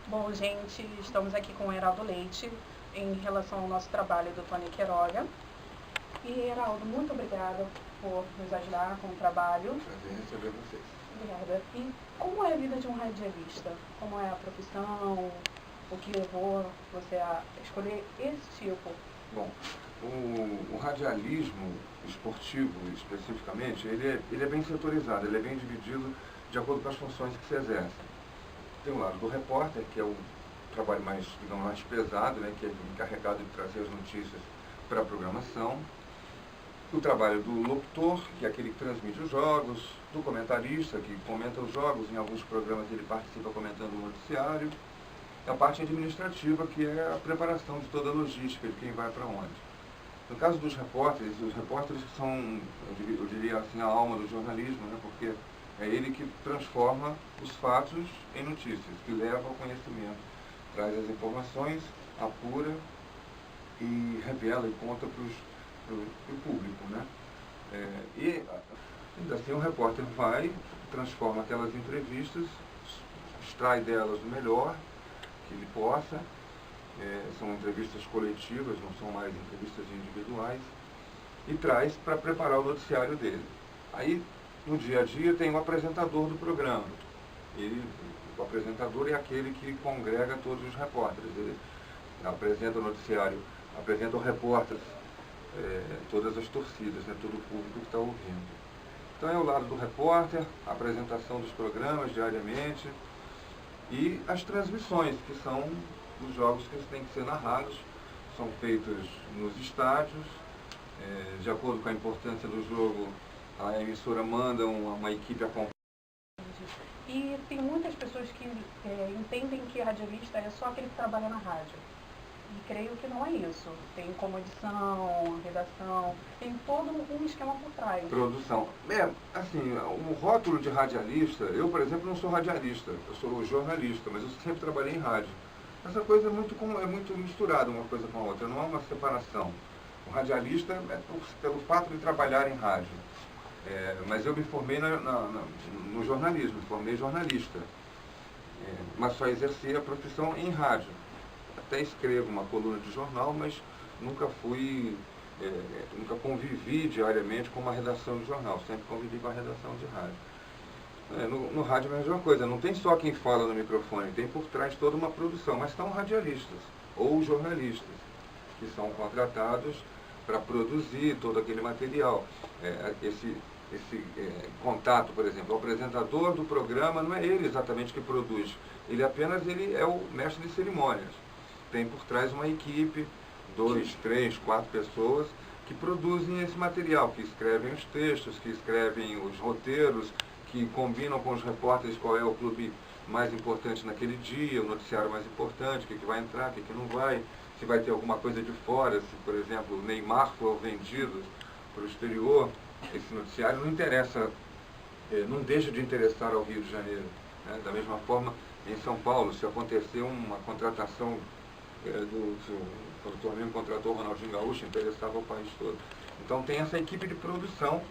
Bom, gente, estamos aqui com o Heraldo Leite em relação ao nosso trabalho do Tony Queiroga. E, Heraldo, muito obrigada por nos ajudar com o trabalho. Prazer em receber vocês. Obrigada. E como é a vida de um radialista? Como é a profissão? O que levou você a escolher esse tipo? Bom, o radialismo esportivo, especificamente, ele é bem setorizado, ele é bem dividido de acordo com as funções que se exercem. Tem o lado do repórter, que é o trabalho mais, digamos, mais pesado, né, que é encarregado de trazer as notícias para a programação. O trabalho do locutor, que é aquele que transmite os jogos, do comentarista, que comenta os jogos, em alguns programas ele participa comentando o noticiário. A parte administrativa, que é a preparação de toda a logística, de quem vai para onde. No caso dos repórteres, os repórteres são, eu diria assim, a alma do jornalismo, né, porque é ele que transforma os fatos em notícias, que leva ao conhecimento, traz as informações, apura e revela e conta para o público, né? E ainda assim o repórter vai, transforma aquelas entrevistas, extrai delas o melhor que ele possa, são entrevistas coletivas, não são mais entrevistas individuais, e traz para preparar o noticiário dele. Aí, no dia a dia, tem o apresentador do programa. O apresentador é aquele que congrega todos os repórteres. Ele apresenta o noticiário, apresenta o repórter, todas as torcidas, né, todo o público que está ouvindo. Então é o lado do repórter, a apresentação dos programas diariamente e as transmissões, que são os jogos que têm que ser narrados, são feitos nos estádios, de acordo com a importância do jogo, a emissora manda uma equipe acompanhar. E tem muitas pessoas que entendem que radialista é só aquele que trabalha na rádio. E creio que não é isso. Tem como edição, redação, tem todo um esquema por trás. Produção. Assim, o rótulo de radialista, eu, por exemplo, não sou radialista, eu sou jornalista, mas eu sempre trabalhei em rádio. Essa coisa é muito misturada uma coisa com a outra, não há uma separação. O radialista é pelo fato de trabalhar em rádio. Mas eu me formei no jornalismo, me formei jornalista. Mas só exerci a profissão em rádio. Até escrevo uma coluna de jornal, mas nunca nunca convivi diariamente com uma redação de jornal, sempre convivi com a redação de rádio. No rádio é a mesma coisa, não tem só quem fala no microfone, tem por trás toda uma produção, mas estão radialistas ou jornalistas, que são contratados para produzir todo aquele material. Esse contato, por exemplo, o apresentador do programa não é ele exatamente que produz, ele é o mestre de cerimônias. Tem por trás uma equipe, 2, 3, 4 pessoas que produzem esse material, que escrevem os textos, que escrevem os roteiros, que combinam com os repórteres qual é o clube mais importante naquele dia, o noticiário mais importante, o que vai entrar, o que não vai, se vai ter alguma coisa de fora, se, por exemplo, o Neymar for vendido para o exterior, esse noticiário não interessa, não deixa de interessar ao Rio de Janeiro. Né? Da mesma forma, em São Paulo, se acontecer uma contratação quando o Flamengo contratou o Ronaldinho Gaúcho, interessava ao país todo. Então tem essa equipe de produção,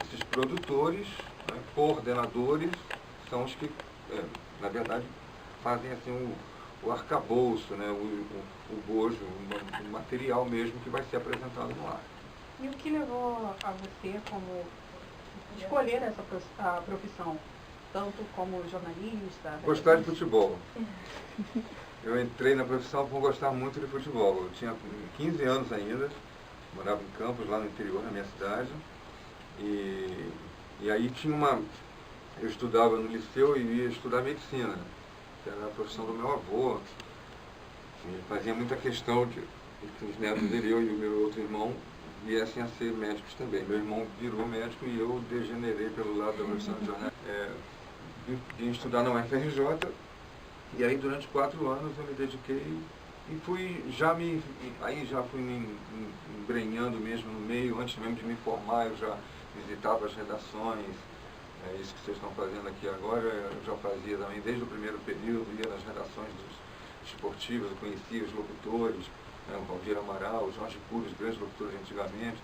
esses produtores, né, coordenadores, são os que, na verdade, fazem assim o arcabouço, né, o bojo, o material mesmo que vai ser apresentado no ar. E o que levou a você como escolher essa profissão, tanto como jornalista? Gostar de futebol. Eu entrei na profissão por gostar muito de futebol. Eu tinha 15 anos ainda, morava em Campos, lá no interior, na minha cidade. E aí eu estudava no liceu e ia estudar medicina, que era a profissão do meu avô. E fazia muita questão de que os netos dele, eu e o meu outro irmão, viessem a ser médicos também. Meu irmão virou médico e eu degenerei pelo lado da profissão de jornalista. Vim estudar na UFRJ. E aí, durante 4 anos, eu me dediquei e já fui me embrenhando mesmo no meio. Antes mesmo de me formar, eu já visitava as redações. Isso que vocês estão fazendo aqui agora, eu já fazia também desde o primeiro período, ia nas redações dos esportivos, eu conhecia os locutores, né, o Valdir Amaral, o Jorge Cury, os grandes locutores antigamente,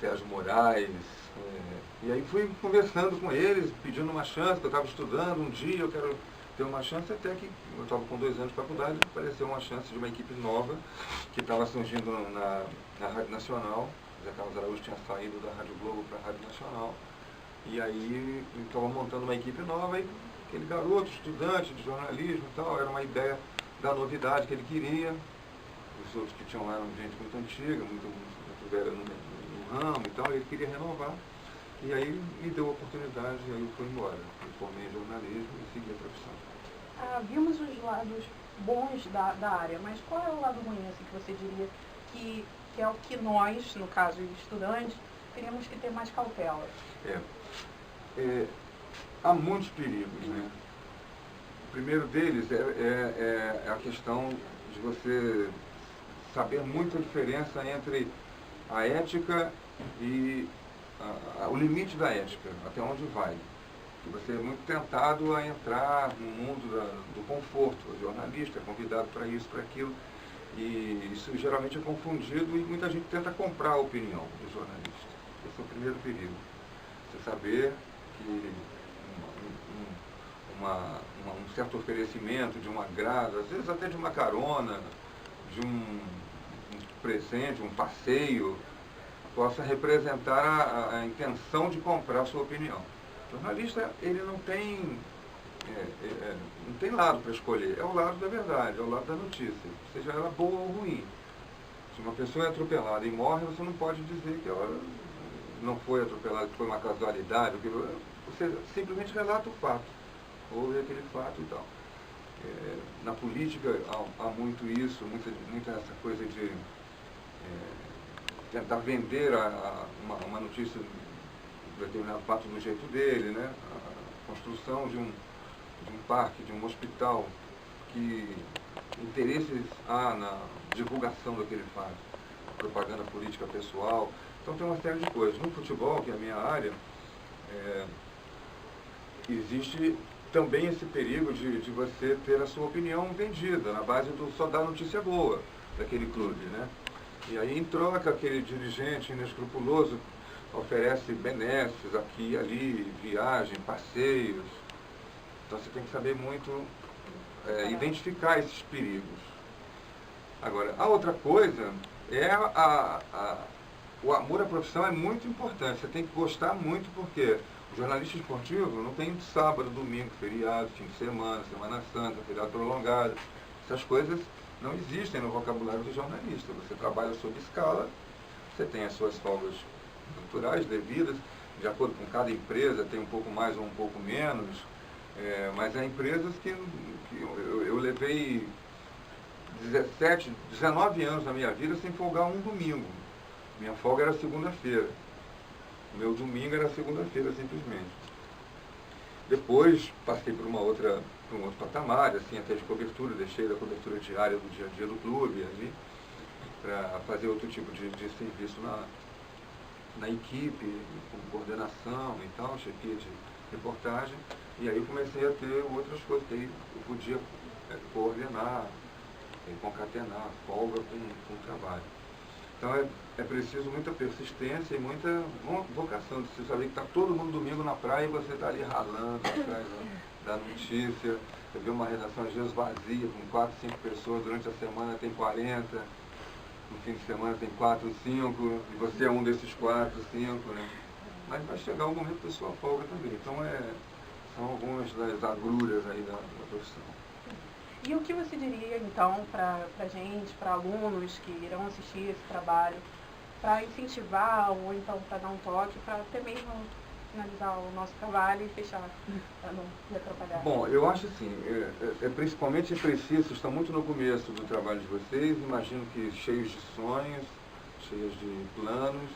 Sérgio Moraes. E aí fui conversando com eles, pedindo uma chance, que eu estava estudando, um dia eu quero ter uma chance até que, eu estava com 2 anos de faculdade, apareceu uma chance de uma equipe nova que estava surgindo na Rádio Nacional. Zé Carlos Araújo tinha saído da Rádio Globo para a Rádio Nacional. E aí estava montando uma equipe nova e aquele garoto, estudante de jornalismo e tal, era uma ideia da novidade que ele queria. Os outros que tinham lá eram gente muito antiga, muito velha no ramo e tal, ele queria renovar. E aí me deu a oportunidade e aí eu fui embora. Me formei em jornalismo e segui a profissão. Vimos os lados bons da área, mas qual é o lado ruim assim, que você diria que é o que nós, no caso estudantes, teríamos que ter mais cautela? Há muitos perigos, né? O primeiro deles é a questão de você saber muito a diferença entre a ética e o limite da ética, até onde vai. Que você é muito tentado a entrar no mundo do conforto. O jornalista é convidado para isso, para aquilo, e isso geralmente é confundido e muita gente tenta comprar a opinião do jornalista. Esse é o primeiro perigo. Você saber que um certo oferecimento de um agrado, às vezes até de uma carona, de um presente, um passeio, possa representar a intenção de comprar a sua opinião. O jornalista, ele não tem lado para escolher, é o lado da verdade, é o lado da notícia, seja ela boa ou ruim. Se uma pessoa é atropelada e morre, você não pode dizer que ela não foi atropelada, que foi uma casualidade, você simplesmente relata o fato, houve aquele fato e tal. Na política há muito isso, muita essa coisa de tentar vender uma notícia de determinado fato do jeito dele, né? A construção de um parque, de um hospital, que interesses há na divulgação daquele fato, propaganda política pessoal. Então tem uma série de coisas. No futebol, que é a minha área, existe também esse perigo de você ter a sua opinião vendida, na base só da notícia boa daquele clube, né? E aí, em troca, aquele dirigente inescrupuloso oferece benesses aqui e ali, viagem, passeios. Então você tem que saber muito identificar esses perigos. Agora, a outra coisa é o amor à profissão é muito importante. Você tem que gostar muito, porque o jornalista esportivo não tem sábado, domingo, feriado, fim de semana, Semana Santa, feriado prolongado. Essas coisas não existem no vocabulário do jornalista. Você trabalha sob escala, você tem as suas folgas naturais, devidas, de acordo com cada empresa, tem um pouco mais ou um pouco menos, mas há empresas que eu levei 19 anos na minha vida sem folgar um domingo. Minha folga era segunda-feira. O meu domingo era segunda-feira, simplesmente. Depois passei por um outro patamar, assim, até de cobertura, deixei da cobertura diária do dia a dia do clube ali, para fazer outro tipo de serviço na equipe, com coordenação e tal, chefia de reportagem, e aí comecei a ter outras coisas, que aí eu podia coordenar, concatenar folga com o trabalho. Então é preciso muita persistência e muita vocação, de você saber que está todo mundo domingo na praia e você está ali ralando atrás da notícia. Você vê uma redação às vezes vazia, com 4, 5 pessoas, durante a semana tem 40, no fim de semana tem 4, 5, e você é um desses 4, 5, né? Mas vai chegar um momento da sua folga também. Então são algumas das agruras aí da profissão. E o que você diria, então, para gente, para alunos que irão assistir esse trabalho, para incentivar ou então para dar um toque, para até mesmo finalizar o nosso trabalho e fechar, para não me atrapalhar? Bom, eu acho assim, principalmente preciso, estão muito no começo do trabalho de vocês, imagino que cheios de sonhos, cheios de planos,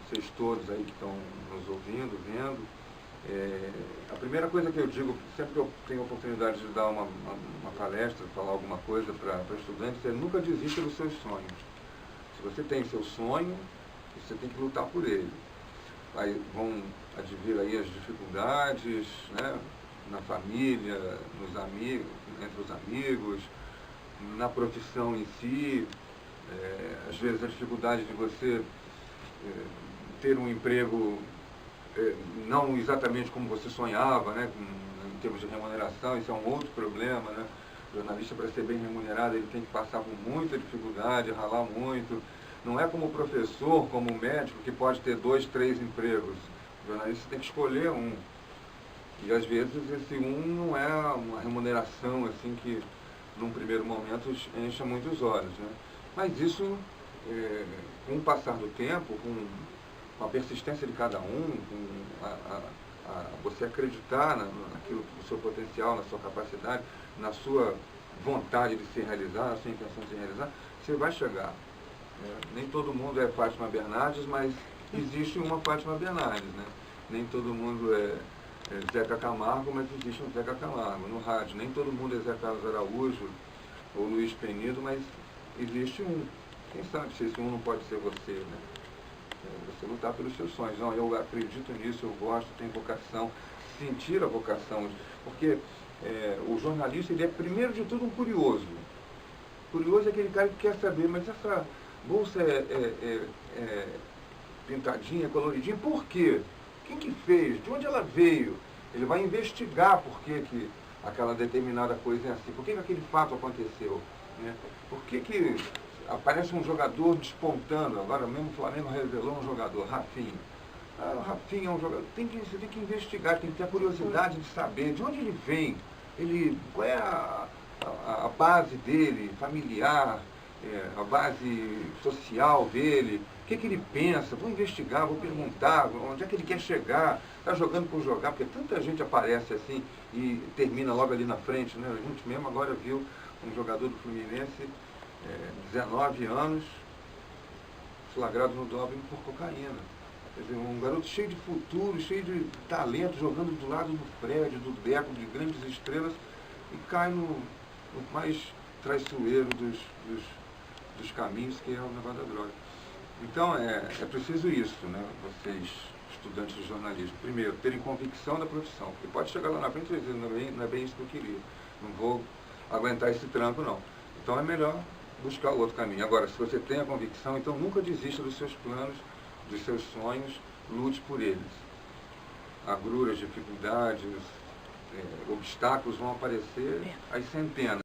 vocês todos aí que estão nos ouvindo, vendo. A primeira coisa que eu digo, sempre que eu tenho a oportunidade de dar uma palestra, falar alguma coisa para estudantes, é nunca desista dos seus sonhos. Se você tem seu sonho, você tem que lutar por ele. Aí vão advir aí as dificuldades, né, na família, nos amigos, entre os amigos, na profissão em si, às vezes a dificuldade de você ter um emprego não exatamente como você sonhava, né, em termos de remuneração, isso é um outro problema, né? O jornalista, para ser bem remunerado, ele tem que passar por muita dificuldade, ralar muito. Não é como o professor, como o médico, que pode ter 2, 3 empregos. O jornalista tem que escolher um. E às vezes esse um não é uma remuneração assim que, num primeiro momento, encha muito os olhos, né? Mas isso, com o passar do tempo, com a persistência de cada um, com você acreditar naquilo, no seu potencial, na sua capacidade, na sua vontade de se realizar, na sua intenção de se realizar, você vai chegar. Nem todo mundo é Fátima Bernardes, mas existe uma Fátima Bernardes, né? Nem todo mundo é Zeca Camargo, mas existe um Zeca Camargo. No rádio, nem todo mundo é Zé Carlos Araújo ou Luiz Penido, mas existe um. Quem sabe se esse um não pode ser você, né? Você lutar pelos seus sonhos. Não, eu acredito nisso, eu gosto, tenho vocação, sentir a vocação. Porque o jornalista, ele é, primeiro de tudo, um curioso. Curioso é aquele cara que quer saber, mas essa bolsa é pintadinha, coloridinha, por quê? Quem que fez? De onde ela veio? Ele vai investigar por que aquela determinada coisa é assim. Por que aquele fato aconteceu? Né? Por que aparece um jogador despontando? Agora mesmo o Flamengo revelou um jogador, Rafinha. O Rafinha é um jogador. Você tem que investigar, tem que ter a curiosidade de saber de onde ele vem. Qual é a base dele, familiar, a base social dele, o que ele pensa, vou investigar, vou perguntar, onde é que ele quer chegar, está jogando por jogar, porque tanta gente aparece assim e termina logo ali na frente, né? A gente mesmo agora viu um jogador do Fluminense, 19 anos, flagrado no doping por cocaína. Quer dizer, um garoto cheio de futuro, cheio de talento, jogando do lado do Fred, do Deco, de grandes estrelas, e cai no mais traiçoeiro dos caminhos, que é o negócio da droga. Então, é preciso isso, né? Vocês, estudantes de jornalismo, primeiro, terem convicção da profissão, porque pode chegar lá na frente e dizer, não é bem isso que eu queria, não vou aguentar esse tranco, não. Então é melhor buscar outro caminho. Agora, se você tem a convicção, então nunca desista dos seus planos, dos seus sonhos, lute por eles. Agruras, dificuldades, obstáculos vão aparecer às centenas.